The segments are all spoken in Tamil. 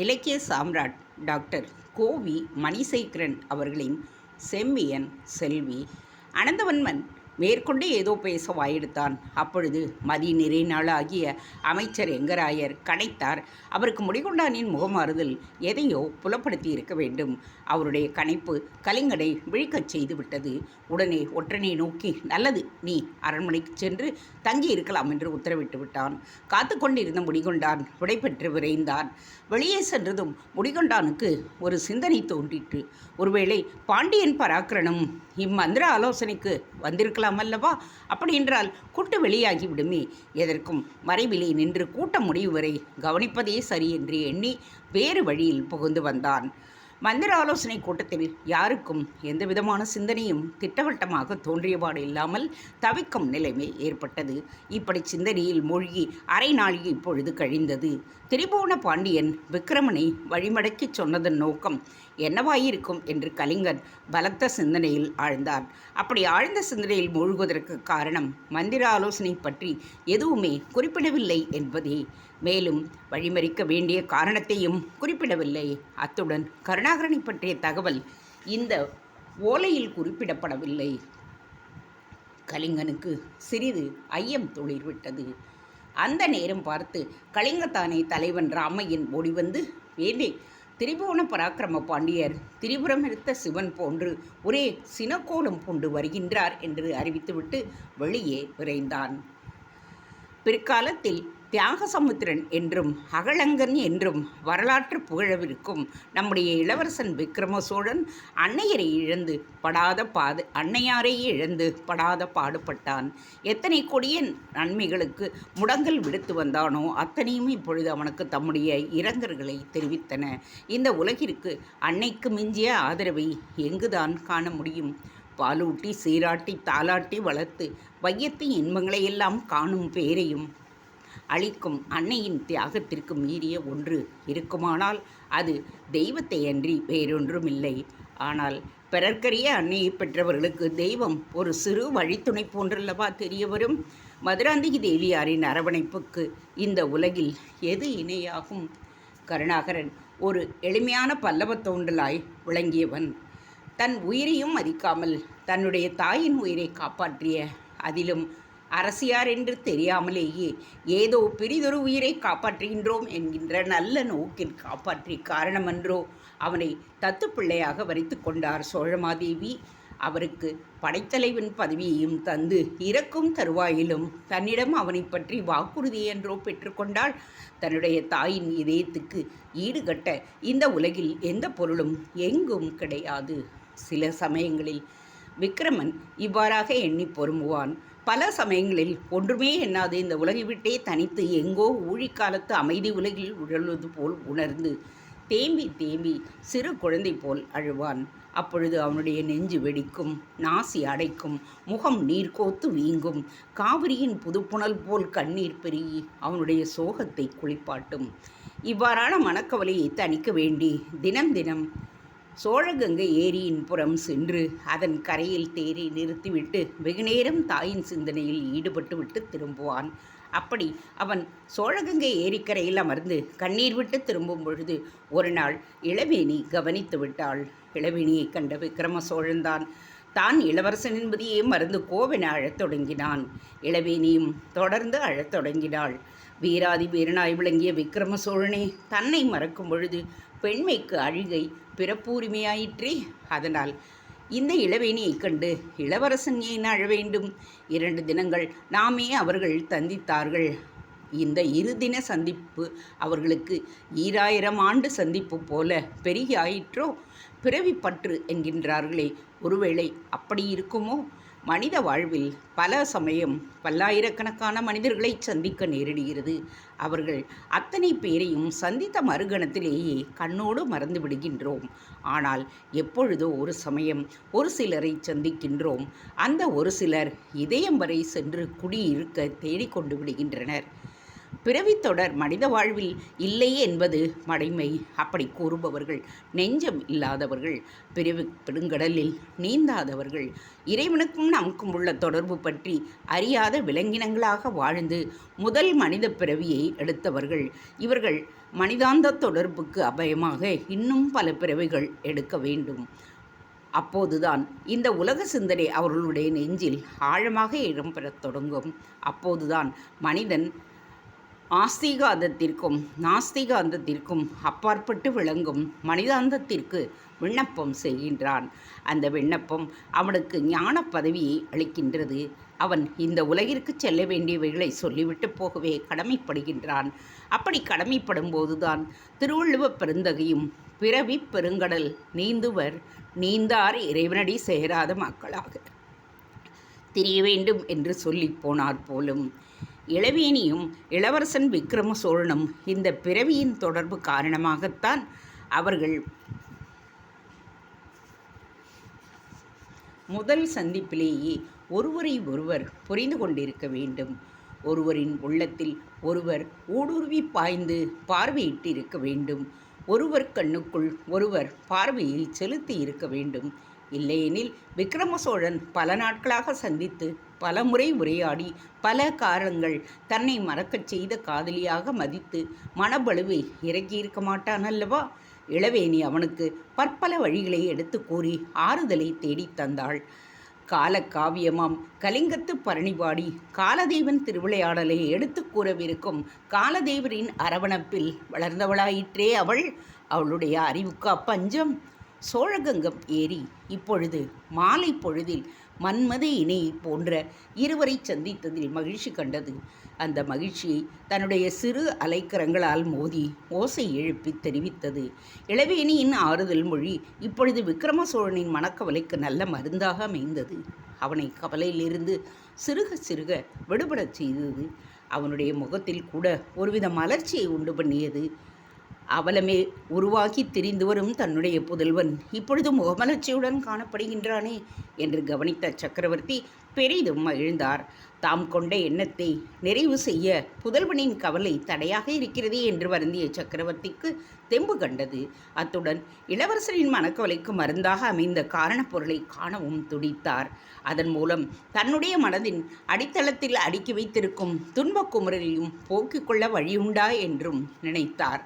இலக்கிய சாம்ராட் டாக்டர் கோவி மணிசேகரன் அவர்களின் செம்மியன் செல்வி. அனந்தவன்மன் மேற்கொண்டு ஏதோ பேச வாயெடுத்தான். அப்பொழுது மதி நிறை நாளாகிய அமைச்சர் எங்கராயர் கனைத்தார். அவருக்கு முடிகொண்டானின் முகமாறுதல் எதையோ புலப்படுத்தி இருக்க வேண்டும். அவருடைய கனைப்பு கலிங்கனை விழிக்கச் செய்து விட்டது. உடனே ஒற்றனை நோக்கி, நல்லது, நீ அரண்மனைக்கு சென்று தங்கி இருக்கலாம் என்று உத்தரவிட்டு விட்டான். காத்து கொண்டிருந்த முடிகொண்டான் விடைபெற்று விரைந்தான். வெளியே சென்றதும் முடிகொண்டானுக்கு ஒரு சிந்தனை தோன்றிற்று. ஒருவேளை பாண்டியன் பராக்கிரனும் இம்மந்திர ஆலோசனைக்கு வந்திருக்கலாம் அல்லவா? அப்படியென்றால் கூட்டு வெளியாகிவிடுமே. எதற்கும் மறைவிலே நின்று கூட்ட முடிவு வரை கவனிப்பதே சரி என்று எண்ணி வேறு வழியில் புகுந்து வந்தான். மந்திர ஆலோசனை கூட்டத்தில் யாருக்கும் எந்த விதமான சிந்தனையும் திட்டவட்டமாக தோன்றியபாடு இல்லாமல் தவிக்கும் நிலைமை ஏற்பட்டது. இப்படி சிந்தனையில் மூழ்கி அரை நாளிகை இப்பொழுது கழிந்தது. திரிபுவன பாண்டியன் விக்கிரமனை வழிமடக்கி சொன்னதன் நோக்கம் என்னவாயிருக்கும் என்று கலிங்கன் பலத்த சிந்தனையில் ஆழ்ந்தான். அப்படி ஆழ்ந்த சிந்தனையில் மூழ்குவதற்கு காரணம் மந்திர ஆலோசனை பற்றி எதுவுமே குறிப்பிடவில்லை என்பதே. மேலும் வழிமறிக்க வேண்டிய காரணத்தையும் குறிப்பிடவில்லை. அத்துடன் கருணாகரனை பற்றிய தகவல் இந்த ஓலையில் குறிப்பிடப்படவில்லை. கலிங்கனுக்கு சிறிது ஐயம் துளிர்விட்டது. அந்த நேரம் பார்த்து கலிங்கத்தானே தலைவன் ராமையன் ஓடிவந்து, வேண்டே, திரிபுவன பராக்கிரம பாண்டியர் திரிபுரம் எடுத்த சிவன் போன்று ஒரே சினக்கோலம் பூண்டு வருகின்றார் என்று அறிவித்துவிட்டு வெளியே விரைந்தான். பிற்காலத்தில் தியாகசமுத்திரன் என்றும் அகழங்கன் என்றும் வரலாற்று புகழவிருக்கும் நம்முடைய இளவரசன் விக்கிரம சோழன் அன்னையாரையே இழந்து படாத பாடுபட்டான். எத்தனை கொடிய நன்மைகளுக்கு முடங்கல் விடுத்து வந்தானோ அத்தனையும் இப்பொழுது அவனுக்கு தம்முடைய இரங்கல்களை தெரிவித்தன. இந்த உலகிற்கு அன்னைக்கு மிஞ்சிய ஆதரவை எங்குதான் காண முடியும்? பாலூட்டி சீராட்டி தாலாட்டி வளர்த்து வையத்தின் இன்பங்களையெல்லாம் காணும் பேரையும் அளிக்கும் அன்னையின் தியாகத்திற்கு மீறிய ஒன்று இருக்குமானால் அது தெய்வத்தை அன்றி வேறொன்றுமில்லை. ஆனால் பிறர்க்கரிய அன்னையை பெற்றவர்களுக்கு தெய்வம் ஒரு சிறு வழித்துணை போன்றல்லவா தெரிய வரும்? மதுராந்தகி தேவியாரின் அரவணைப்புக்கு இந்த உலகில் எது இணையாகும்? கருணாகரன் ஒரு எளிமையான பல்லவ தோன்றலாய் விளங்கியவன். தன் உயிரையும் மதிக்காமல் தன்னுடைய தாயின் உயிரை காப்பாற்றிய, அதிலும் அரசியார் என்று தெரியாமலேயே ஏதோ பிரிதொரு உயிரை காப்பாற்றுகின்றோம் என்கின்ற நல்ல நோக்கில் காப்பாற்றி காரணமன்றோ அவனை தத்துப்பிள்ளையாக வரித்து கொண்டார் சோழமாதேவி. அவருக்கு படைத்தலைவன் பதவியையும் தந்து இறக்கும் தருவாயிலும் தன்னிடம் அவனை பற்றி வாக்குறுதி என்றோ பெற்றுக்கொண்டாள். தன்னுடைய தாயின் இதயத்துக்கு ஈடுகட்ட இந்த உலகில் எந்த பொருளும் எங்கும் கிடையாது. சில சமயங்களில் விக்கிரமன் இவ்வாறாக எண்ணி பொறுமுவான். பல சமயங்களில் ஒன்றுமே எண்ணாது இந்த உலகை விட்டே தனித்து எங்கோ ஊழிக்காலத்து அமைதி உலகில் உழல்வது போல் உணர்ந்து தேம்பி தேம்பி சிறு குழந்தை போல் அழுவான். அப்பொழுது அவனுடைய நெஞ்சு வெடிக்கும், நாசி அடைக்கும், முகம் நீர்கோத்து வீங்கும், காவிரியின் புதுப்புணல் போல் கண்ணீர் பெருகி அவனுடைய சோகத்தை குளிப்பாட்டும். இவ்வாறான மனக்கவலையை தணிக்க வேண்டி தினம் தினம் சோழகங்கை ஏரியின் புறம் சென்று அதன் கரையில் தேரை நிறுத்திவிட்டு வெகுநேரம் தாயின் சிந்தனையில் ஈடுபட்டுவிட்டு திரும்புவான். அப்படி அவன் சோழகங்கை ஏரிக்கரையில் அமர்ந்து கண்ணீர் விட்டு திரும்பும் பொழுது ஒரு நாள் இளவேணி கவனித்து விட்டாள். இளவேணியை கண்ட விக்கிரம சோழன்தான் தான் இளவரசன் என்பதையே மறந்து கோவென அழத் தொடங்கினான். இளவேணியும் தொடர்ந்து அழத் தொடங்கினாள். வீராதி வீரனாய் விளங்கிய விக்கிரம சோழனே தன்னை மறக்கும் பொழுது பெண்மைக்கு அழுகை பிறப்புரிமையாயிற்றே. அதனால் இந்த இளவேணியைக் கண்டு இளவரசன் ஏன் அழ வேண்டும்? 2 தினங்கள் நாமே அவர்கள் சந்தித்தார்கள். இந்த 2 தின சந்திப்பு அவர்களுக்கு 2000 ஆண்டு சந்திப்பு போல பெருகி ஆயிற்றோ? பிறவிப்பற்று என்கின்றார்களே, ஒருவேளை அப்படி இருக்குமோ? மனித வாழ்வில் பல சமயம் பல்லாயிரக்கணக்கான மனிதர்களை சந்திக்க நேரிடுகிறது. அவர்கள் அத்தனை பேரையும் சந்தித்த மறுகணத்திலேயே கண்ணோடு மறந்து விடுகின்றோம். ஆனால் எப்பொழுதோ ஒரு சமயம் ஒரு சிலரை சந்திக்கின்றோம். அந்த ஒரு சிலர் இதயம் வரை சென்று குடியிருக்க தேடிக்கொண்டு விடுகின்றனர். பிறவித் தொடர் மனித வாழ்வில் இல்லை என்பது மடைமை. அப்படி கூறுபவர்கள் நெஞ்சம் இல்லாதவர்கள், பிறவி பெருங்கடலில் நீந்தாதவர்கள், இறைவனுக்கும் நமக்கும் உள்ள தொடர்பு பற்றி அறியாத விலங்கினங்களாக வாழ்ந்து முதல் மனித பிறவியை எடுத்தவர்கள். இவர்கள் மனிதாந்த தொடர்புக்கு அபயமாக இன்னும் பல பிறவிகள் எடுக்க வேண்டும். அப்போதுதான் இந்த உலக சிந்தனை அவர்களுடைய நெஞ்சில் ஆழமாக இடம்பெறத் தொடங்கும். அப்போதுதான் மனிதன் ஆஸ்திகாந்தத்திற்கும் நாஸ்திகாந்தத்திற்கும் அப்பாற்பட்டு விளங்கும் மனிதாந்தத்திற்கு விண்ணப்பம் செய்கின்றான். அந்த விண்ணப்பம் அவனுக்கு ஞான பதவியை அளிக்கின்றது. அவன் இந்த உலகிற்கு செல்ல வேண்டியவைகளை சொல்லிவிட்டு போகவே கடமைப்படுகின்றான். அப்படி கடமைப்படும் போதுதான் திருவள்ளுவ பெருந்தகையும் பிறவி பெருங்கடல் நீந்துவர் நீந்தார் இறைவனடி சேராத மக்களாக திரிய வேண்டும் என்று சொல்லி போனார் போலும். இளவேணியும் இளவரசன் விக்ரம சோழனும் இந்த பிறவியின் தொடர்பு காரணமாகத்தான் அவர்கள் முதல் சந்திப்பிலேயே ஒருவரை ஒருவர் புரிந்து கொண்டிருக்க வேண்டும். ஒருவரின் உள்ளத்தில் ஒருவர் ஊடுருவி பாய்ந்து பார்வையிட்டு இருக்க வேண்டும். ஒருவர் கண்ணுக்குள் ஒருவர் பார்வையை செலுத்தி இருக்க வேண்டும். இல்லையெனில் விக்ரம சோழன் பல நாட்களாக சந்தித்து பல முறை உரையாடி பல காரணங்கள் தன்னை மறக்கச் செய்த காதலியாக மதித்து மனபழுவை இறக்கியிருக்க மாட்டான் அல்லவா? இளவேணி அவனுக்கு பற்பல வழிகளை எடுத்து கூறி ஆறுதலை தேடித் தந்தாள். காலக்காவியமாம் கலிங்கத்து பரணிபாடி காலதேவன் திருவிளையாடலை எடுத்து கூறவிருக்கும் காலதேவரின் அரவணைப்பில் வளர்ந்தவளாயிற்றே அவள். அவளுடைய அறிவுக்கு அப்பஞ்சம். சோழகங்கம் ஏரி இப்பொழுது மாலை பொழுதில் மன்மத இணையை போன்ற இருவரை சந்தித்ததில் மகிழ்ச்சி கண்டது. அந்த மகிழ்ச்சியை தன்னுடைய சிறு அலைக்கரங்களால் மோதி ஓசை எழுப்பி தெரிவித்தது. இளவேணியின் ஆறுதல் மொழி இப்பொழுது விக்ரம சோழனின் மனக்கவலைக்கு நல்ல மருந்தாக அமைந்தது. அவனை கவலையிலிருந்து சிறுக சிறுக விடுபடச் செய்தது. அவனுடைய முகத்தில் கூட ஒருவித மலர்ச்சியை உண்டு பண்ணியது. அவலமே உருவாகி திரிந்து வரும் தன்னுடைய புதல்வன் இப்பொழுது முகமலர்ச்சியுடன் காணப்படுகின்றானே என்று கவனித்த சக்கரவர்த்தி பெரிதும் மகிழ்ந்தார். தாம் கொண்ட எண்ணத்தை நிறைவு செய்ய புதல்வனின் கவலை தடையாக இருக்கிறதே என்று வருந்திய சக்கரவர்த்திக்கு தெம்பு கண்டது. அத்துடன் இளவரசரின் மனக்கவலைக்கு மருந்தாக அமைந்த காரணப்பொருளை காணவும் துடித்தார். அதன் மூலம் தன்னுடைய மனதின் அடித்தளத்தில் அடுக்கி வைத்திருக்கும் துன்பக் குமுறலையும் போக்கிக் கொள்ள வழியுண்டா என்றும் நினைத்தார்.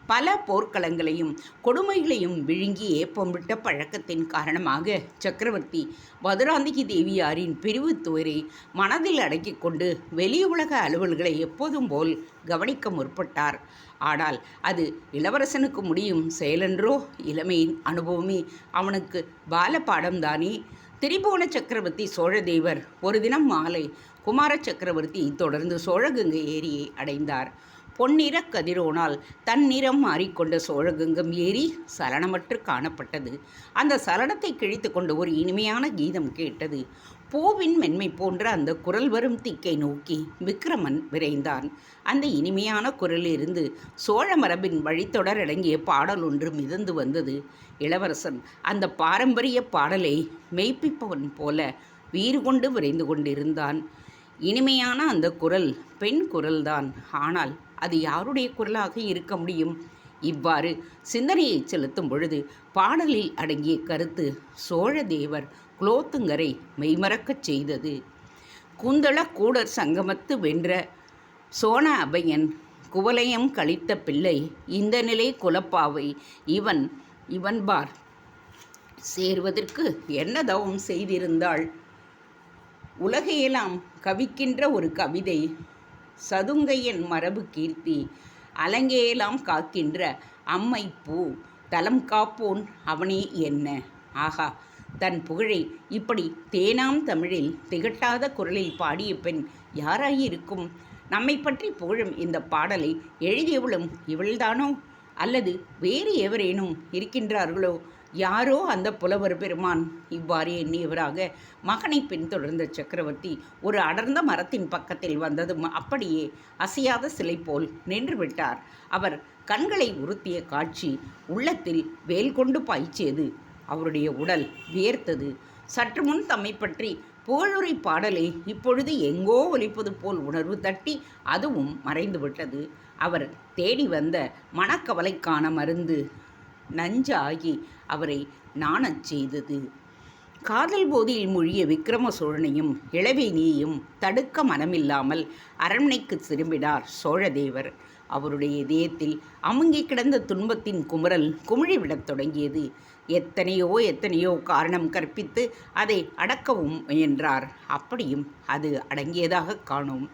பல போர்க்களங்களையும் கொடுமைகளையும் விழுங்கி ஏப்பமிட்ட பழக்கத்தின் காரணமாக சக்கரவர்த்தி மதுராந்தகி தேவியாரின் பிரிவு துயரை மனதில் அடக்கிக் கொண்டு வெளி உலக அலுவல்களை எப்போதும் போல் கவனிக்க முற்பட்டார். ஆனால் அது இளவரசனுக்கு முடியும் செயலென்றோ? இளமையின் அனுபவமே அவனுக்கு பால பாடம்தானே. திரிபுவன சக்கரவர்த்தி சோழதேவர் ஒரு தினம் மாலை குமார சக்கரவர்த்தி தொடர்ந்து சோழகங்கை ஏரியை அடைந்தார். பொன்னிற கதிரோனால் தன்னிறம் மாறிக்கொண்ட சோழகங்கம் ஏரி சலனமற்று காணப்பட்டது. அந்த சலனத்தை கிழித்து கொண்டு ஒரு இனிமையான கீதம் கேட்டது. பூவின் மென்மை போன்ற அந்த குரல் வரும் திக்கை நோக்கி விக்ரமன் விரைந்தான். அந்த இனிமையான குரலிலிருந்து சோழ மரபின் வழித்தொடர் அடங்கிய பாடல் ஒன்று மிதந்து வந்தது. இளவரசன் அந்த பாரம்பரிய பாடலை மெய்ப்பிப்பவன் போல வீறு கொண்டு விரைந்து கொண்டிருந்தான். இனிமையான அந்த குரல் பெண் குரல்தான். ஆனால் அது யாருடைய குரலாக இருக்க முடியும்? இவ்வாறு சிந்தனையை செலுத்தும் பொழுது பாடலில் அடங்கிய கருத்து சோழதேவர் குலோத்துங்கரை மெய்மறக்கச் செய்தது. கூந்தள கூடர் சங்கமத்து வென்ற சோன அபயன் குவலயம் கழித்த பிள்ளை இந்த நிலை குலப்பாவை இவன் பார் சேர்வதற்கு என்ன தவம் செய்திருந்தாள்? உலகையெல்லாம் கவிக்கின்ற ஒரு கவிதை சதுங்கையன் மரபு கீர்த்தி அலங்கையெல்லாம் காக்கின்ற அம்மை பூ தலம் காப்போன் அவனே என்ன. ஆகா, தன் புகழை இப்படி தேனாம் தமிழில் திகட்டாத குரலில் பாடிய பெண் யாராயிருக்கும்? நம்மை பற்றி புகழும் இந்த பாடலை எழுதியவளும் இவள்தானோ? அல்லது வேறு எவரேனும் இருக்கின்றார்களோ? யாரோ அந்த புலவர் பெருமான். இவ்வாறு எண்ணியவராக மகனை பின்தொடர்ந்த சக்கரவர்த்தி ஒரு அடர்ந்த மரத்தின் பக்கத்தில் வந்ததும் அப்படியே அசையாத சிலை போல் நின்று விட்டார். அவர் கண்களை உறுத்திய காட்சி உள்ளத்தில் வேல் கொண்டு பாய்ச்சியது. அவருடைய உடல் வியர்த்தது. சற்று முன் தம்மை பற்றி புகழுரை பாடலை இப்பொழுது எங்கோ ஒலிப்பது போல் உணர்வு தட்டி அதுவும் மறைந்துவிட்டது. அவர் தேடி வந்த மனக்கவலைக்கான மருந்து நஞ்சாகி அவரை நாணச் செய்தது. காதல் போதில் மூழ்கிய விக்கிரம சோழனையும் இளவேணியையும் தடுக்க மனமில்லாமல் அரண்மனைக்கு திரும்பினார் சோழதேவர். அவருடைய இதயத்தில் அமுங்கி கிடந்த துன்பத்தின் குமுறல் குமிழிவிடத் தொடங்கியது. எத்தனையோ காரணம் கற்பித்து அதை அடக்கவும் முயன்றார். அப்படியும் அது அடங்கியதாக காணோம்.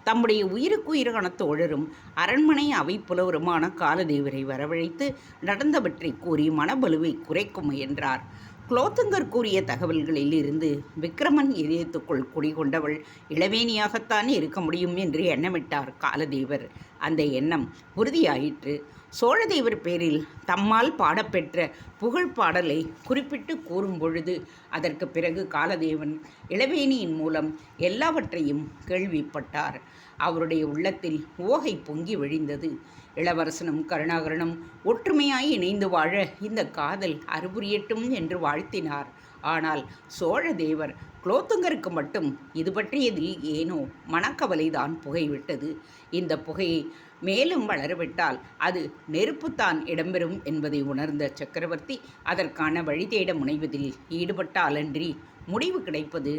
தம்முடைய உயிருக்குயிரான தோழரும் அரண்மனை அவை புலவருமான காலதேவரை வரவழைத்து நடந்தவற்றை கூறி மனபலுவை குறைக்க முயன்றார். குலோத்துங்கர் கூறிய தகவல்களில் இருந்து விக்கிரமன் இதயத்துக்குள் குடிகொண்டவள் இளவேணியாகத்தான் இருக்க முடியும் என்று எண்ணமிட்டார் காலதேவர். அந்த எண்ணம் உறுதியாயிற்று. சோழதேவர் பேரில் தம்மால் பாடப்பெற்ற புகழ் பாடலை குறிப்பிட்டு கூறும் பொழுது அதற்கு பிறகு காலதேவன் இளவேணியின் மூலம் எல்லாவற்றையும் கேள்விப்பட்டார். அவருடைய உள்ளத்தில் ஓகை பொங்கி வழிந்தது. இளவரசனும் கருணாகரனும் ஒற்றுமையாய் இணைந்து வாழ இந்த காதல் அறுபுரியட்டும் என்று வாழ்த்தினார். ஆனால் சோழதேவர் குலோத்துங்கருக்கு மட்டும் இது பற்றியதில் ஏனோ மனக்கவலைதான் புகைவிட்டது. இந்த புகையை மேலும் வளரவிட்டால் அது நெருப்புத்தான் இடம்பெறும் என்பதை உணர்ந்த சக்கரவர்த்தி அதற்கான வழி தேட முனைவதில் ஈடுபட்டாலன்றி முடிவு கிடைப்பது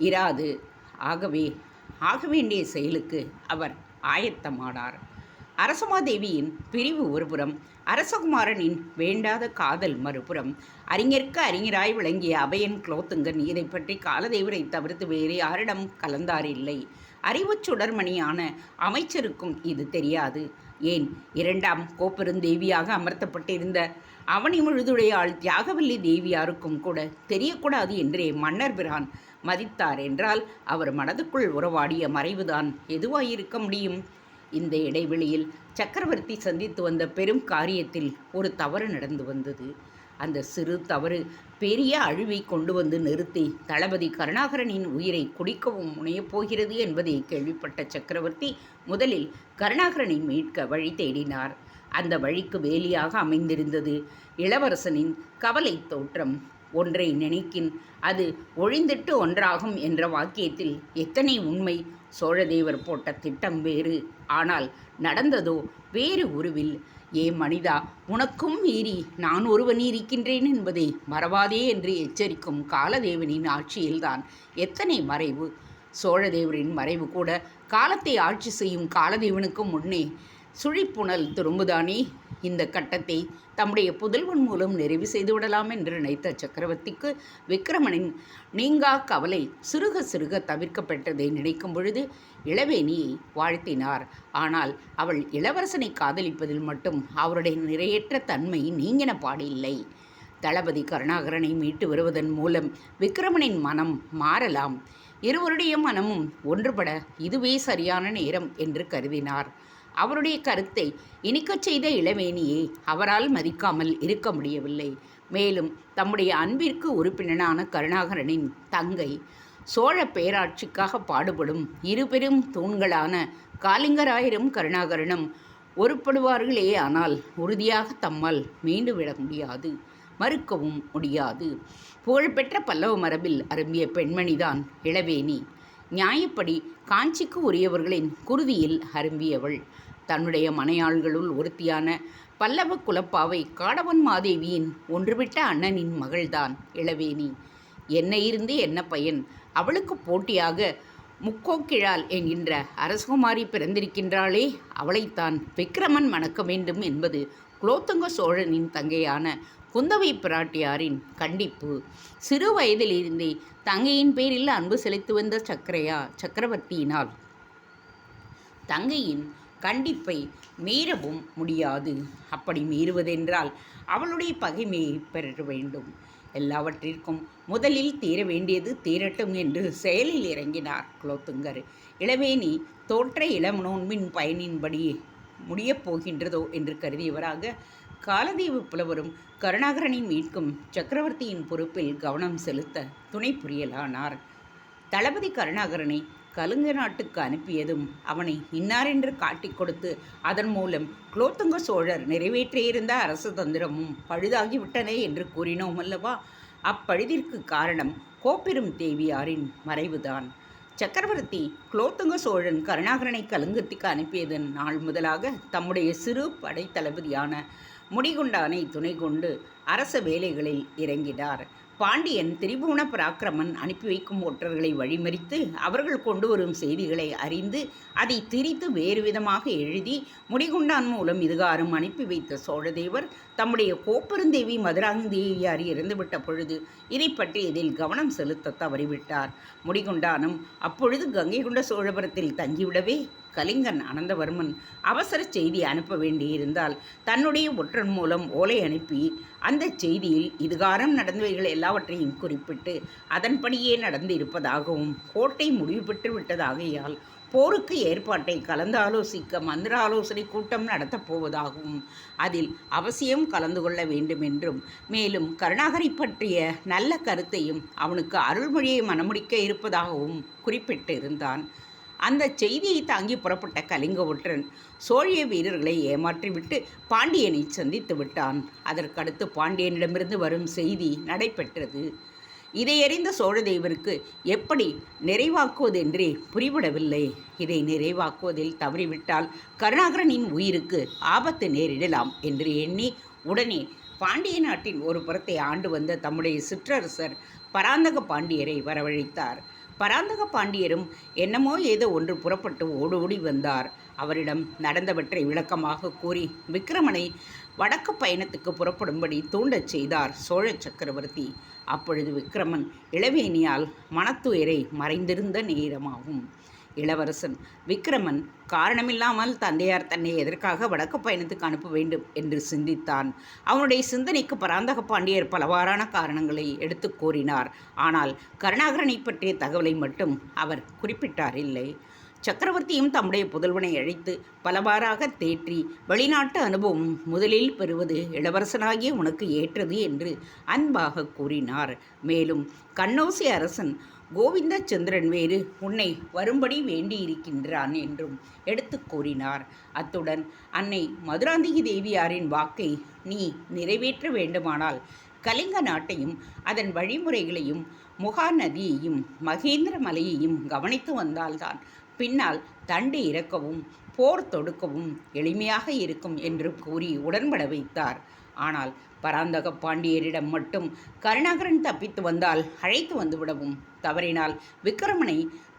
இராது. ஆகவே ஆக வேண்டிய செயலுக்கு அவர் ஆயத்தமானார். அரசமாதேவியின் பிரிவு ஒருபுறம், அரசகுமாரனின் வேண்டாத காதல் மறுபுறம். அறிஞருக்கு அறிஞராய் விளங்கிய அபயன் குலோத்துங்கன் இதை பற்றி காலதேவரை தவிர்த்து வேறு யாரிடம் கலந்தாரில்லை. அறிவுச் சுடர்மணியான அமைச்சருக்கும் இது தெரியாது. ஏன், இரண்டாம் கோப்பெருந்தேவியாக அமர்த்தப்பட்டிருந்த அவனி முழுதுடையாள் தியாகவல்லி தேவியாருக்கும் கூட தெரியக்கூடாது என்றே மன்னர் பிரான் மதித்தார் என்றால் அவர் மனதுக்குள் உறவாடிய மறைவுதான் எதுவாயிருக்க முடியும்? இந்த இடைவெளியில் சக்கரவர்த்தி சந்தித்து வந்த பெரும் காரியத்தில் ஒரு தவறு நடந்து வந்தது. அந்த சிறு தவறு பெரிய அழிவை கொண்டு வந்து நிறுத்தி தளபதி கருணாகரனின் உயிரை குடிக்கவும் முனையப் போகிறது என்பதை கேள்விப்பட்ட சக்கரவர்த்தி முதலில் கருணாகரனை மீட்க வழி தேடினார். அந்த வழிக்கு வேலியாக அமைந்திருந்தது இளவரசனின் கவலை தோற்றம். ஒன்றை நினைக்கின் அது ஒழிந்திட்டு ஒன்றாகும் என்ற வாக்கியத்தில் எத்தனை உண்மை! சோழதேவர் போட்ட திட்டம் வேறு, ஆனால் நடந்ததோ வேறு உருவில். ஏ மனிதா, உனக்கும் மீறி நான் ஒருவன் இருக்கின்றேன் என்பதை மறவாதே என்று எச்சரிக்கும் காலதேவனின் ஆட்சியில்தான் எத்தனை மறைவு! சோழதேவரின் மறைவு கூட காலத்தை ஆட்சி செய்யும் காலதேவனுக்கும் முன்னே சுழிப்புணல் திரும்புதானே. இந்த கட்டத்தை தம்முடைய புதல்வன் மூலம் நிறைவு செய்துவிடலாம் என்று நினைத்த சக்கரவர்த்திக்கு விக்கிரமனின் நீங்கா கவலை சிறுக சிறுக தவிர்க்கப்பட்டதை நினைக்கும் பொழுது இளவேணியை வாழ்த்தினார். ஆனால் அவள் இளவரசனை காதலிப்பதில் மட்டும் அவருடைய நிறையற்ற தன்மை நீங்கின பாடில்லை. தளபதி கருணாகரனை மீட்டு வருவதன் மூலம் விக்கிரமனின் மனம் மாறலாம். இருவருடைய மனமும் ஒன்றுபட இதுவே சரியான நேரம் என்று கருதினார். அவருடைய கருத்தை இனிக்கச் செய்த இளவேணியை அவரால் மதிக்காமல் இருக்க முடியவில்லை. மேலும் தம்முடைய அன்பிற்கு உறுப்பினனான கருணாகரனின் தங்கை, சோழ பேராட்சிக்காக பாடுபடும் இரு பெரும் தூண்களான காலிங்கராயரும் கருணாகரனும் ஒருப்படுவார்களே, ஆனால் உறுதியாக தம்மால் மீண்டுவிட முடியாது, மறுக்கவும் முடியாது. புகழ்பெற்ற பல்லவ மரபில் அரும்பிய பெண்மணிதான் இளவேணி. நியாயப்படி காஞ்சிக்கு உரியவர்களின் குருதியில் அரும்பியவள். தன்னுடைய மனையாள்களுள் ஒருத்தியான பல்லவ குலப்பாவை காடவன் மாதேவியின் ஒன்றுவிட்ட அண்ணனின் மகள்தான் இளவேணி. என்ன இருந்து என்ன பயன்? அவளுக்கு போட்டியாக முக்கோக்கிழாள் என்கின்ற அரசகுமாரி பிறந்திருக்கின்றாளே, அவளைத்தான் விக்கிரமன் மணக்க வேண்டும் என்பது குலோத்துங்க சோழனின் தங்கையான குந்தவை பிராட்டியாரின் கண்டிப்பு. சிறு வயதிலிருந்தே தங்கையின் பேரில் அன்பு செலுத்தி வந்த சக்கரவர்த்தியினால் தங்கையின் கண்டிப்பை மீறவும் முடியாது. அப்படி மீறுவதென்றால் அவளுடைய பகைமையை பெற வேண்டும். எல்லாவற்றிற்கும் முதலில் தீர வேண்டியது தீரட்டும் என்று செயலில் இறங்கினார் குலோத்துங்கர். இளவேணி தோற்ற இளமனோன்பின் பயனின்படி முடியப் போகின்றதோ என்று கருதியவராக காலதேவ புலவரும் கருணாகரனை மீட்கும் சக்கரவர்த்தியின் பொறுப்பில் கவனம் செலுத்த துணை புரியலானார். தளபதி கருணாகரனை கலுங்க நாட்டுக்கு அனுப்பியதும் அவனை இன்னாரென்று காட்டிக் கொடுத்து அதன் மூலம் குலோத்துங்க சோழர் நிறைவேற்றியிருந்த அரசு தந்திரமும் பழுதாகிவிட்டன என்று கூறினோம் அல்லவா? அப்பழுதிற்கு காரணம் கோப்பெரும் தேவியாரின் மறைவுதான். சக்கரவர்த்தி குலோத்துங்க சோழன் கருணாகரனை கலிங்கத்துக்கு அனுப்பியதன் நாள் முதலாக தம்முடைய சிறு படைத்தளபதியான முடிகுண்டானை துணை கொண்டு அரச வேலைகளில் இறங்கினார். பாண்டியன் திரிபுவன பராக்கிரமன் அனுப்பி வைக்கும் ஒற்றர்களை வழிமறித்து அவர்கள் கொண்டு வரும் செய்திகளை அறிந்து அதை திரித்து வேறு விதமாக எழுதி முடிகுண்டான் மூலம் இதுகாரும் அனுப்பி வைத்த சோழதேவர் தம்முடைய கோப்பெருந்தேவி மதுராந்தேவியார் இறந்துவிட்ட பொழுது இதை பற்றி இதில் கவனம் செலுத்த தவறிவிட்டார். முடிகுண்டானும் அப்பொழுது கங்கை கொண்ட சோழபுரத்தில் தங்கிவிடவே கலிங்கன் அனந்தவர்மன் அவசர செய்தி அனுப்ப வேண்டியிருந்தால் தன்னுடைய ஒற்றன் மூலம் ஓலை அனுப்பி அந்த செய்தியில் இதுகாரம் நடந்தவைகள் எல்லாவற்றையும் குறிப்பிட்டு அதன்படியே நடந்து இருப்பதாகவும் கோட்டை முடிவு பெற்று விட்டதாகையால் போருக்கு ஏற்பாட்டை கலந்து ஆலோசிக்க மந்திர ஆலோசனை கூட்டம் நடத்தப் போவதாகவும் அதில் அவசியம் கலந்து கொள்ள வேண்டுமென்றும் மேலும் கருணாகரை பற்றிய நல்ல கருத்தையும் அவனுக்கு அருள்மொழியை மனமுடிக்க இருப்பதாகவும் குறிப்பிட்டிருந்தான். அந்த செய்தியை தாங்கி புறப்பட்ட கலிங்க ஒற்றன் சோழிய வீரர்களை ஏமாற்றிவிட்டு பாண்டியனை சந்தித்து விட்டான். அதற்கடுத்து பாண்டியனிடமிருந்து வரும் செய்தி நடைபெற்றது. இதையறிந்த சோழதேவருக்கு எப்படி நிறைவாக்குவதென்றே புரிபடவில்லை. இதை நிறைவாக்குவதில் தவறிவிட்டால் கருணாகரனின் உயிருக்கு ஆபத்து நேரிடலாம் என்று எண்ணி உடனே பாண்டிய நாட்டின் ஒரு புறத்தை ஆண்டு வந்த தம்முடைய சிற்றரசர் பராந்தக பாண்டியரை வரவழைத்தார். பராந்தக பாண்டியரும் என்னமோ ஏதோ ஒன்று புறப்பட்டு ஓடோடி வந்தார். அவரிடம் நடந்தவற்றை விளக்கமாக கூறி விக்கிரமனை வடக்கு பயணத்துக்கு புறப்படும்படி தூண்டச் செய்தார் சோழ சக்கரவர்த்தி. அப்பொழுது விக்கிரமன் இளவேணியால் மனத்துயரை மறைந்திருந்த நேரமாகும். இளவரசன் விக்கிரமன் காரணமில்லாமல் தந்தையார் தன்னை எதற்காக வடக்கு பயணத்துக்கு அனுப்ப வேண்டும் என்று சிந்தித்தான். அவனுடைய சிந்தனைக்கு பராந்தக பாண்டியர் பலவாறான காரணங்களை எடுத்து கூறினார். ஆனால் கருணாகரனை பற்றிய தகவலை மட்டும் அவர் குறிப்பிட்டார் இல்லை. சக்கரவர்த்தியும் தம்முடைய புதல்வனை அழைத்து பலவாறாக தேற்றி வெளிநாட்டு அனுபவம் முதலில் பெறுவது இளவரசனாகிய உனக்கு ஏற்றது என்று அன்பாக கூறினார். மேலும் கண்ணோசி அரசன் கோவிந்தச்சந்திரன் வேறு உன்னை வரும்படி வேண்டியிருக்கின்றான் என்றும் எடுத்து கூறினார். அத்துடன் அன்னை மதுராந்தகி தேவியாரின் வாக்கை நீ நிறைவேற்ற வேண்டுமானால் கலிங்க நாட்டையும் அதன் வழிமுறைகளையும் முகா நதியையும் மகேந்திர மலையையும் கவனித்து வந்தால்தான் பின்னால் தண்டு இறக்கவும் போர் தொடுக்கவும் எளிமையாக இருக்கும் என்று கூறி உடன்பட வைத்தார். ஆனால் பராந்தக பாண்டியரிடம் மட்டும் கருணாகரன் தப்பித்து வந்தால் அழைத்து வந்துவிடவும் தவறினால் விக்கிரமனை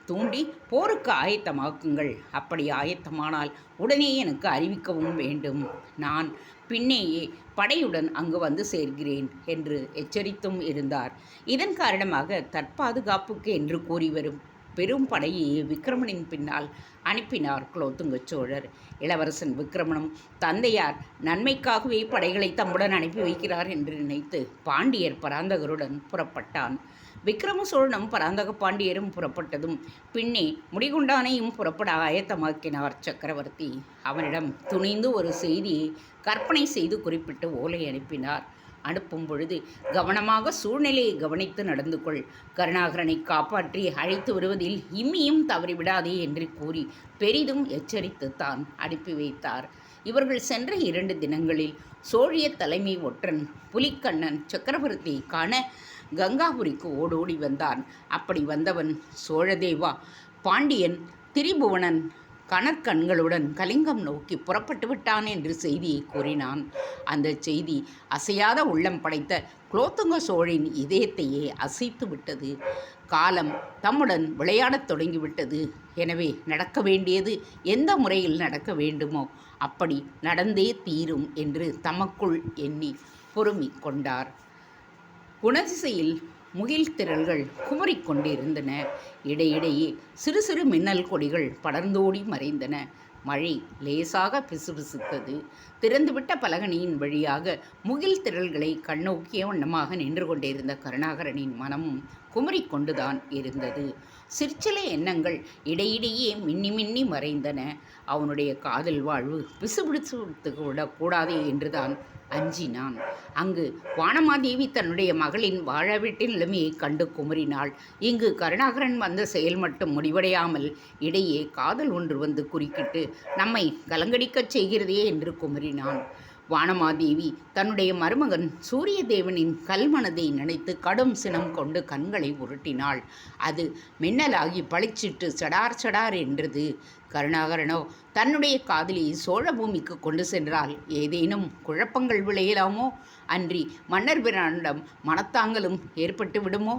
தூண்டி போருக்கு ஆயத்தமாக்குங்கள். அப்படி ஆயத்தமானால் உடனே எனக்கு அறிவிக்கவும் வேண்டும். நான் பின்னேயே படையுடன் அங்கு வந்து சேர்கிறேன் என்று எச்சரித்தும் இருந்தார். இதன் காரணமாக தற்பாதுகாப்புக்கு என்று கூறி வரும் பெரும் படையை விக்கிரமனின் பின்னால் அனுப்பினார் குலோத்துங்க சோழர். இளவரசன் விக்கிரமனும் தந்தையார் நன்மைக்காகவே படைகளை தம்முடன் அனுப்பி வைக்கிறார் என்று நினைத்து பாண்டியர் பராந்தகருடன் புறப்பட்டான். விக்கிரம சோழனும் பராந்தக பாண்டியரும் புறப்பட்டதும் பின்னே முடிகுண்டானையும் புறப்பட ஆயத்தமாக்கினார் சக்கரவர்த்தி. அவனிடம் துணிந்து ஒரு செய்தியை கற்பனை செய்து குறிப்பிட்டு ஓலை அனுப்பினார். அனுப்பும் பொழுது கவனமாக சூழ்நிலையை கவனித்து நடந்து கொள். கருணாகரனை காப்பாற்றி அழைத்து வருவதில் இம்மியும் தவறிவிடாதே என்று கூறி பெரிதும் எச்சரித்து தான் அனுப்பி வைத்தார். இவர்கள் சென்ற 2 தினங்களில் சோழிய தலைமை ஒற்றன் புலிக்கண்ணன் சக்கரவர்த்தியை காண கங்காபுரிக்கு ஓடோடி வந்தான். அப்படி வந்தவன் சோழதேவா, பாண்டியன் திரிபுவனன் கணற்கண்களுடன் கலிங்கம் நோக்கி புறப்பட்டு விட்டான் என்று செய்தியை கூறினான். அந்த செய்தி அசையாத உள்ளம் படைத்த குலோத்துங்க சோழின் இதயத்தையே அசைத்து விட்டது. காலம் தம்முடன் விளையாடத் தொடங்கிவிட்டது. எனவே நடக்க வேண்டியது எந்த முறையில் நடக்க வேண்டுமோ அப்படி நடந்தே தீரும் என்று தமக்குள் எண்ணி பொறுமிக் கொண்டார். குணதிசையில் முகில் திரள்கள் குமரிக்கொண்டிருந்தன. இடையிடையே சிறு சிறு மின்னல் கொடிகள் படர்ந்தோடி மறைந்தன. மழை லேசாக பிசுபிசுத்தது. திறந்துவிட்ட பலகனியின் வழியாக முகில் திரள்களை கண்ணோக்கிய வண்ணமாக நின்று கொண்டிருந்த கருணாகரனின் மனமும் குமரிக்கொண்டுதான் இருந்தது. சிற்சில எண்ணங்கள் இடையிடையே மின்னி மின்னி மறைந்தன. அவனுடைய காதல் வாழ்வு பிசுபிடித்து விடக்கூடாதே என்றுதான் அஞ்சினான். அங்கு வானமாதேவி தன்னுடைய மகளின் வாழ வீட்டின் நிலைமையை கண்டு குமரினாள். இங்கு கருணாகரன் வந்த செயல் மட்டும் முடிவடையாமல் இடையே காதல் ஒன்று வந்து குறுக்கிட்டு நம்மை கலங்கடிக்கச் செய்கிறதே என்று குமரினான். வானமாதேவி தன்னுடைய மருமகன் சூரிய தேவனின் கல்மனதை நினைத்து கடும் சினம் கொண்டு கண்களை உருட்டினாள். அது மின்னலாகி பளிச்சிட்டு சடார் சடார் என்றது. கருணாகரனோ தன்னுடைய காதலியை சோழ பூமிக்கு கொண்டு சென்றால் ஏதேனும் குழப்பங்கள் விளையலாமோ, அன்றி மன்னர் பிரானிடம் மனத்தாங்கலும் ஏற்பட்டு விடுமோ?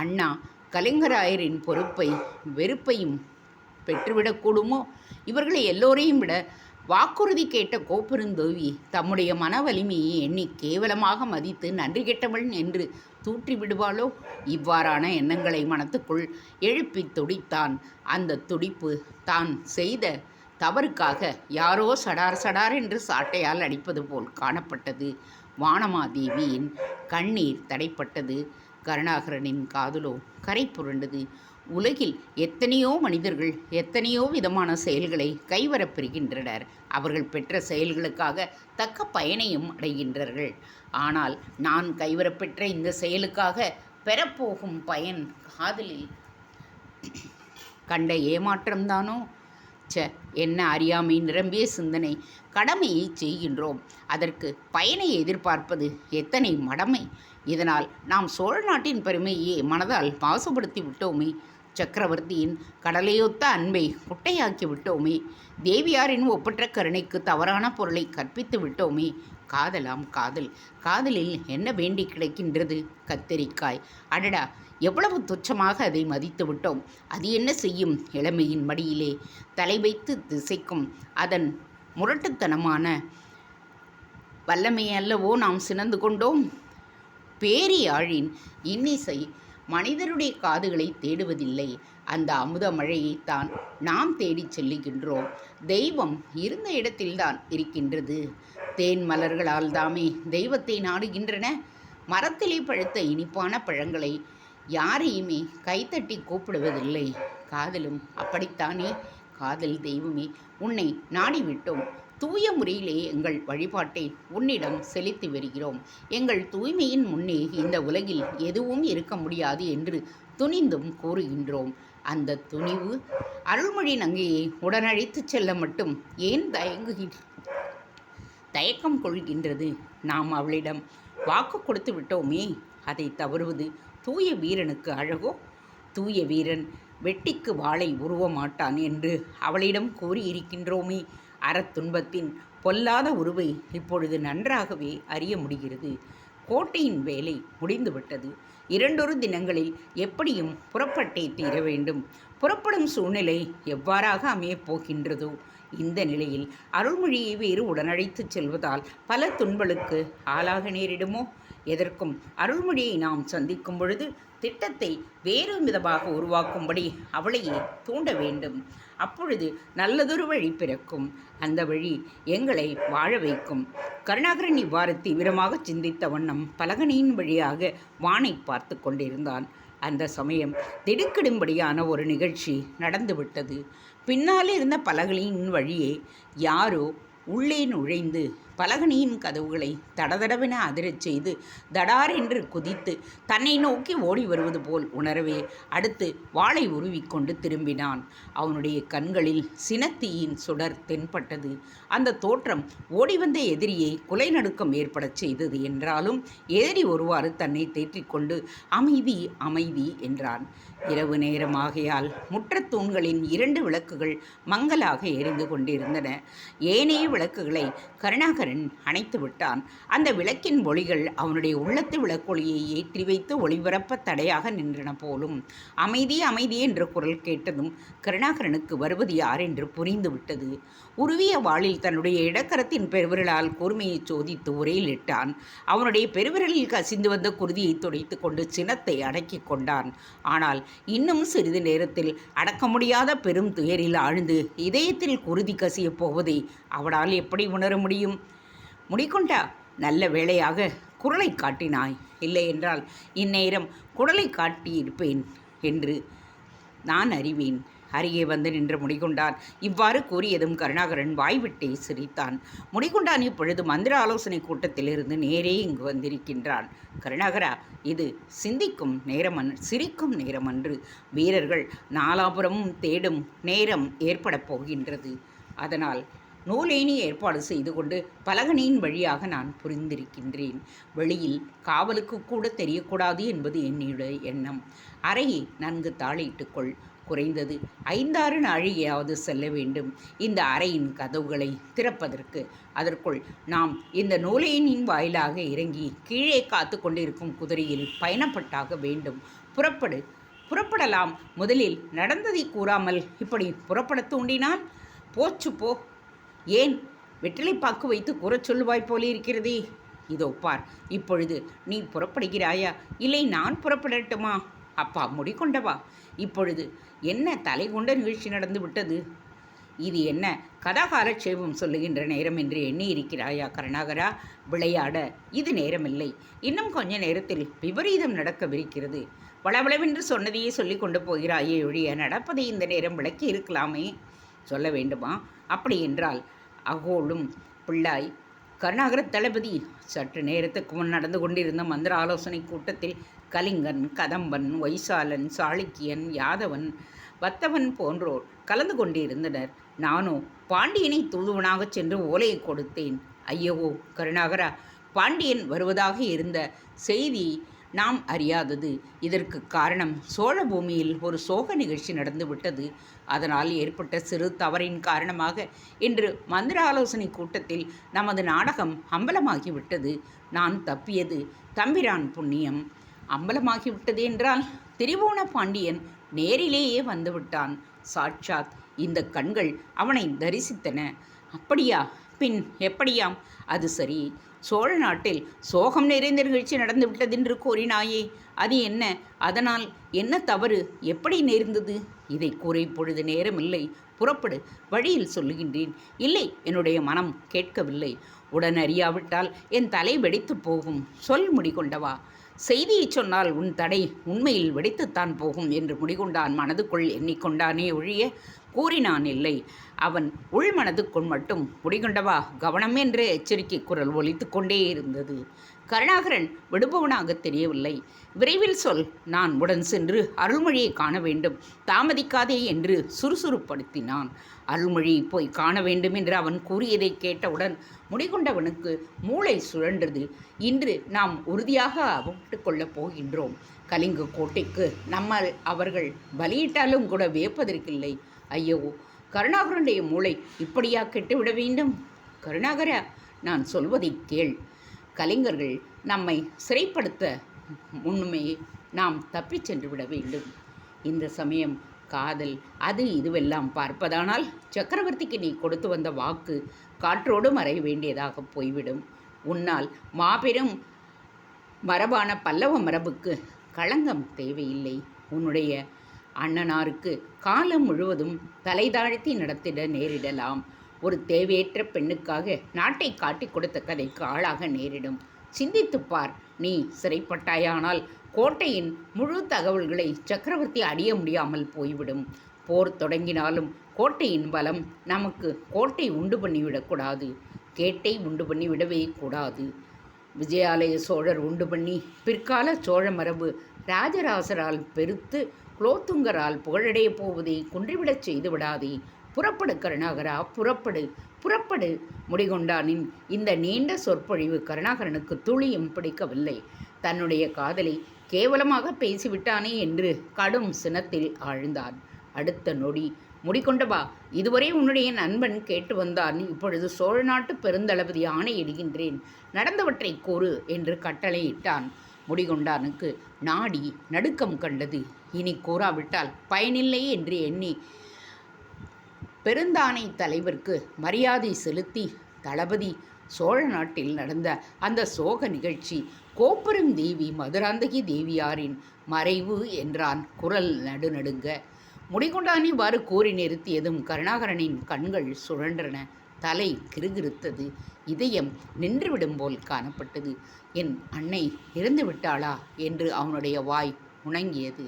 அண்ணா கலிங்கராயரின் பொறுப்பை வெறுப்பையும் பெற்றுவிடக்கூடுமோ? இவர்களை எல்லோரையும் விட வாக்குறுதி கேட்ட கோப்பெருந்தேவி தம்முடைய மன வலிமையை எண்ணி கேவலமாக மதித்து நன்றி கெட்டவள் என்று தூற்றி விடுவாளோ? இவ்வாறான எண்ணங்களை மனத்துக்குள் எழுப்பி துடித்தான். அந்த துடிப்பு தான் செய்த தவறுக்காக யாரோ சடார் சடார் என்று சாட்டையால் அடிப்பது போல் காணப்பட்டது. வானமாதேவியின் கண்ணீர் தடைப்பட்டது. கருணாகரனின் காதலோ கரை புரண்டது. உலகில் எத்தனையோ மனிதர்கள் எத்தனையோ விதமான செயல்களை கைவரப்பெறுகின்றனர். அவர்கள் பெற்ற செயல்களுக்காக தக்க பயனையும் அடைகின்றார்கள். ஆனால் நான் கைவரப்பெற்ற இந்த செயலுக்காக பெறப்போகும் பயன் காதலில் கண்ட ஏமாற்றம்தானோ? என்ன அறியாமை நிரம்பிய சிந்தனை. கடமையை செய்கின்றோம், அதற்கு பயனை எதிர்பார்ப்பது எத்தனை மடமை. இதனால் நாம் சோழ நாட்டின் பெருமையே மனதால் மாசுபடுத்தி விட்டோமே. சக்கரவர்த்தியின் கடலையொத்த அன்பை குட்டையாக்கி விட்டோமே. தேவியாரின் ஒப்பற்ற கருணைக்கு தவறான பொருளை கற்பித்து விட்டோமே. காதலாம் காதல். காதலில் என்ன வேண்டி கிடைக்கின்றது? கத்தரிக்காய். அடடா, எவ்வளவு துச்சமாக அதை மதித்து விட்டோம். அது என்ன செய்யும்? இளமையின் மடியிலே தலை வைத்து திசைக்கும் அதன் முரட்டுத்தனமான வல்லமையல்லவோ நாம் சினந்து கொண்டோம். பேரியாழின் இன்னிசை மனிதருடைய காதுகளை தேடுவதில்லை. அந்த அமுத மழையைத்தான் நாம் தேடிச் செல்லுகின்றோம். தெய்வம் இருந்த இடத்தில்தான் இருக்கின்றது. தேன் மலர்களால் தாமே தெய்வத்தை நாடுகின்றன. மரத்திலே பழுத்த இனிப்பான பழங்களை யாரையுமே கைத்தட்டி கூப்பிடுவதில்லை. காதலும் அப்படித்தானே. காதல் தெய்வமே, உன்னை நாடிவிட்டோம். தூய முறையிலே எங்கள் வழிபாட்டை உன்னிடம் செலுத்தி வருகிறோம். எங்கள் தூய்மையின் முன்னே இந்த உலகில் எதுவும் இருக்க முடியாது என்று துணிந்தும் கூறுகின்றோம். அந்த துணிவு அருள்மொழி நங்கையை உடனழைத்து செல்ல மட்டும் ஏன் தயக்கம் கொள்கின்றது? நாம் அவளிடம் வாக்கு கொடுத்து விட்டோமே. அதை தவறுவது தூய வீரனுக்கு அழகோ? தூய வீரன் வெட்டிக்கு வாளை உருவ மாட்டான் என்று அவளிடம் கூறியிருக்கின்றோமே. அறத்துன்பத்தின் பொல்லாத உருவை இப்பொழுது நன்றாகவே அறிய முடிகிறது. கோட்டையின் வேலை முடிந்துவிட்டது. 2 தினங்களில் எப்படியும் புறப்பட்டே தீர வேண்டும். புறப்படும் சூழ்நிலை எவ்வாறாக அமையப் போகின்றதோ, இந்த நிலையில் அருள்மொழியை வேறு உடனழைத்துச் செல்வதால் பல துன்பலுக்கு ஆளாக நேரிடுமோ? எதற்கும் அருள்மொழியை நாம் சந்திக்கும் பொழுது திட்டத்தை வேறு விதமாக உருவாக்கும்படி அவளையே தூண்ட வேண்டும். அப்பொழுது நல்லதொரு வழி பிறக்கும். அந்த வழி எங்களை வாழ வைக்கும். கருணாகரன் இவ்வாறு தீவிரமாக சிந்தித்த வண்ணம் பலகனியின் வழியாக வானை பார்த்து கொண்டிருந்தான். அந்த சமயம் திடுக்கிடும்படியான ஒரு நிகழ்ச்சி நடந்துவிட்டது. பின்னால் இருந்த பலகனியின் வழியே யாரோ உள்ளே நுழைந்து பலகனியின் கதவுகளை தடதடவென அதிரச் செய்து தடார் என்று குதித்து தன்னை நோக்கி ஓடி வருவது போல் உணரவே அடுத்து வாளை உருவிக்கொண்டு திரும்பினான். அவனுடைய கண்களில் சினத்தீயின் சுடர் தென்பட்டது. அந்த தோற்றம் ஓடிவந்த எதிரியை குலை நடுக்கம் ஏற்படச் செய்தது. என்றாலும் எதிரி ஒருவாறு தன்னை தேற்றிக்கொண்டு அமைதி அமைதி என்றான். இரவு நேரமாகையால் முற்றத்தூண்களின் 2 விளக்குகள் மங்கலாக எரிந்து கொண்டிருந்தன. ஏனைய விளக்குகளை கருணாகரன் அணைத்து விட்டான். அந்த விளக்கின் ஒளிகள் அவனுடைய உள்ளத்து விளக்கொளியை ஏற்றி வைத்து ஒளிபரப்ப தடையாக நின்றன போலும். அமைதி அமைதி என்ற குரல் கேட்டதும் கருணாகரனுக்கு வருவது யார் என்று புரிந்துவிட்டது. உருவிய வாளில் தன்னுடைய இடக்கரத்தின் பெருவிரலால் கூர்மையை சோதித்து உரையிலிட்டான். அவனுடைய பெருவிரலில் கசிந்து வந்த குருதியை துடைத்து கொண்டு சினத்தை அடக்கி கொண்டான். ஆனால் இன்னும் சிறிது நேரத்தில் அடக்க முடியாத பெரும் துயரில் ஆழ்ந்து இதயத்தில் குருதி கசியப் போவதை அவனால் எப்படி உணர முடியும்? முடிக்கொண்டா, நல்ல வேளையாக குரலை காட்டினாய். இல்லை என்றால் இந்நேரம் குரலை காட்டியிருப்பேன் என்று நான் அறிவேன். அருகே வந்து நின்ற முடிகொண்டான் இவ்வாறு கூறியதும் கருணாகரன் வாய்விட்டே சிரித்தான். முடிகொண்டான் இப்பொழுது மந்திர ஆலோசனை கூட்டத்திலிருந்து நேரே இங்கு வந்திருக்கின்றான். கருணாகரா, இது சிந்திக்கும் நேரமன் சிரிக்கும் நேரமன்று. வீரர்கள் நாலாபுரமும் தேடும் நேரம் ஏற்பட போகின்றது. அதனால் நூலேணி ஏற்பாடு செய்து கொண்டு பலகணியின் வழியாக நான் புரிந்திருக்கின்றேன். வெளியில் காவலுக்கு கூட தெரியக்கூடாது என்பது என்னுடைய எண்ணம். அறையை நன்கு தாளிட்டுக்கொள். குறைந்தது 5-6 நாழிகையாவது செல்ல வேண்டும் இந்த அறையின் கதவுகளை திறப்பதற்கு. அதற்குள் நாம் இந்த நூலேணியின் வாயிலாக இறங்கி கீழே காத்து கொண்டிருக்கும் குதிரையில் பயணப்பட்டாக வேண்டும். புறப்படலாம். முதலில் நடந்ததை கூறாமல் இப்படி புறப்பட தூண்டினால் போச்சு போ. ஏன் வெற்றிலைப்பாக்கு வைத்து கூறச் சொல்லுவாய் போலிருக்கிறதே. இதோ பார், இப்பொழுது நீ புறப்படுகிறாயா, இல்லை நான் புறப்படட்டுமா? அப்பா முடிக்கொண்டவா, இப்பொழுது என்ன தலை கொண்ட நிகழ்ச்சி நடந்து விட்டது? இது என்ன கதாகாலட்சேபம் சொல்லுகின்ற நேரம் என்று எண்ணி இருக்கிறாயா கருணாகரா? விளையாட இது நேரமில்லை. இன்னும் கொஞ்ச நேரத்தில் விபரீதம் நடக்கவிருக்கிறது. வளவளவென்று சொன்னதையே சொல்லி கொண்டு போகிறாயே ஒழிய நடப்பதை இந்த நேரம் விளக்கி இருக்கலாமே. சொல்ல வேண்டுமா? அப்படி என்றால் அகோலும் பிள்ளாய் கருணாகர தளபதி, சற்று நேரத்துக்கு முன் நடந்து கொண்டிருந்த மந்திர ஆலோசனை கூட்டத்தில் கலிங்கன், கதம்பன், வைசாலன், சாளுக்கியன், யாதவன், வத்தவன் போன்றோர் கலந்து கொண்டிருந்தனர். நானோ பாண்டியனை தூதுவனாகச் சென்று ஓலையை கொடுத்தேன். ஐயோ கருணாகரா, பாண்டியன் வருவதாக இருந்த செய்தி நாம் அறியாதது. இதற்கு காரணம் சோழ பூமியில் ஒரு சோக நிகழ்ச்சி நடந்து விட்டது. அதனால் ஏற்பட்ட சிறு தவறின் காரணமாக இன்று மந்திர ஆலோசனை கூட்டத்தில் நமது நாடகம் அம்பலமாகிவிட்டது. நான் தப்பியது தம்பிரான் புண்ணியம். அம்பலமாகிவிட்டது என்றால் திரிபுவன பாண்டியன் நேரிலேயே வந்துவிட்டான். சாட்சாத் இந்த கண்கள் அவனை தரிசித்தன. அப்படியா? பின் எப்படியாம்? அது சரி, சோழ நாட்டில் சோகம் நிறைந்த நிகழ்ச்சி நடந்துவிட்டதென்று கூறினாயே, அது என்ன? அதனால் என்ன தவறு? எப்படி நேர்ந்தது? இதை கூற இப்பொழுது நேரமில்லை. புறப்படு, வழியில் சொல்லுகின்றேன். இல்லை, என்னுடைய மனம் கேட்கவில்லை. உடன் அறியாவிட்டால் என் தலை வெடித்து போகும். சொல் முடிகொண்டவா. செய்தியை சொன்னால் உன் தடை உண்மையில் வெடித்துத்தான் போகும் என்று முடிகொண்டான். மனதுக்குள் எண்ணிக்கொண்டானே ஒழிய கூறினான் இல்லை. அவன் உள்மனதுக்குள் மட்டும் முடிகொண்டவா கவனம் என்ற எச்சரிக்கை குரல் ஒலித்து கொண்டே இருந்தது. கருணாகரன் விடுபவனாக தெரியவில்லை. விரைவில் சொல், நான் உடன் சென்று அருள்மொழியை காண வேண்டும், தாமதிக்காதே என்று சுறுசுறுப்படுத்தினான். அருள்மொழியை போய் காண வேண்டும் என்று அவன் கூறியதை கேட்டவுடன் முடிகொண்டவனுக்கு மூளை சுழன்றது. இன்று நாம் உறுதியாக அவிட்டு கொள்ளப் போகின்றோம். கலிங்க கோட்டைக்கு நம்மால் அவர்கள் பலியிட்டாலும் கூட வியப்பதற்கில்லை. ஐயோ, கருணாகரனுடைய மூளை இப்படியா கெட்டுவிட வேண்டும்? கருணாகரா, நான் சொல்வதை கேள். கலிங்கர்கள் நம்மை சிறைப்படுத்த முன்னுமே நாம் தப்பிச் சென்று விட வேண்டும். இந்த சமயம் காதல் அது இதுவெல்லாம் பார்ப்பதானால் சக்கரவர்த்திக்கு நீ கொடுத்து வந்த வாக்கு காற்றோடு மறைய வேண்டியதாக போய்விடும். உன்னால் மாபெரும் மரபான பல்லவ மரபுக்கு களங்கம் தேவையில்லை. உன்னுடைய அண்ணனாருக்கு காலம் முழுவதும் தலைதாழ்த்தி நடத்திட நேரிடலாம். ஒரு தேவையற்ற பெண்ணுக்காக நாட்டை காட்டி கொடுத்த கதைக்கு ஆளாக நேரிடும். சிந்தித்துப்பார். நீ சிறைப்பட்டாயானால் கோட்டையின் முழு தகவல்களை சக்கரவர்த்தி அறிய முடியாமல் போய்விடும். போர் தொடங்கினாலும் கோட்டையின் பலம் நமக்கு கோட்டை உண்டு பண்ணிவிடக்கூடாது. கேட்டை உண்டு பண்ணிவிடவே கூடாது. விஜயாலய சோழர் உண்டு பண்ணி பிற்கால சோழ மரபு ராஜராசரால் பெருத்து குலோத்துங்கரால் புகழடைய போவதை குன்றிவிடச் செய்து விடாதே. புறப்படு கருணாகரா, புறப்படு, புறப்படு. முடிகொண்டானின் இந்த நீண்ட சொற்பொழிவு கருணாகரனுக்கு துளியும் பிடிக்கவில்லை. தன்னுடைய காதலை கேவலமாக பேசிவிட்டானே என்று கடும் சினத்தில் ஆழ்ந்தான். அடுத்த நொடி, முடிகொண்டவா, இதுவரை உன்னுடைய நண்பன் கேட்டு வந்தான். இப்பொழுது சோழ நாட்டு பெருந்தளபதி ஆணையிடுகின்றேன். நடந்தவற்றை கூறு என்று கட்டளையிட்டான். முடிகொண்டானுக்கு நாடி நடுக்கம் கண்டது. இனி கூறாவிட்டால் பயனில்லை என்று எண்ணி பெருந்தானை தலைவருக்கு மரியாதை செலுத்தி, தளபதி, சோழ நாட்டில் நடந்த அந்த சோக நிகழ்ச்சி கோப்பெரும் தேவி மதுராந்தகி தேவியாரின் மறைவு என்றான் குரல் நடுநடுங்க. முடிகொண்டான் இவ்வாறு கூறி நிறுத்தியதும் கருணாகரனின் கண்கள் சுழன்றன. தலை கிறுகிறுத்தது. இதயம் நின்றுவிடும் போல் காணப்பட்டது. என் அன்னை இறந்து விட்டாளா என்று அவனுடைய வாய் முணங்கியது.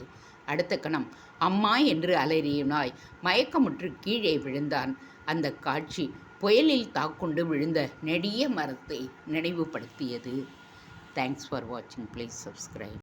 அடுத்த கணம் அம்மா என்று அலறினாய் மயக்கமுற்று கீழே விழுந்தான். அந்த காட்சி புயலில் தாக்குண்டு விழுந்த நெடிய மரத்தை நினைவுபடுத்தியது. தேங்க்ஸ் ஃபார் வாட்சிங். Please subscribe.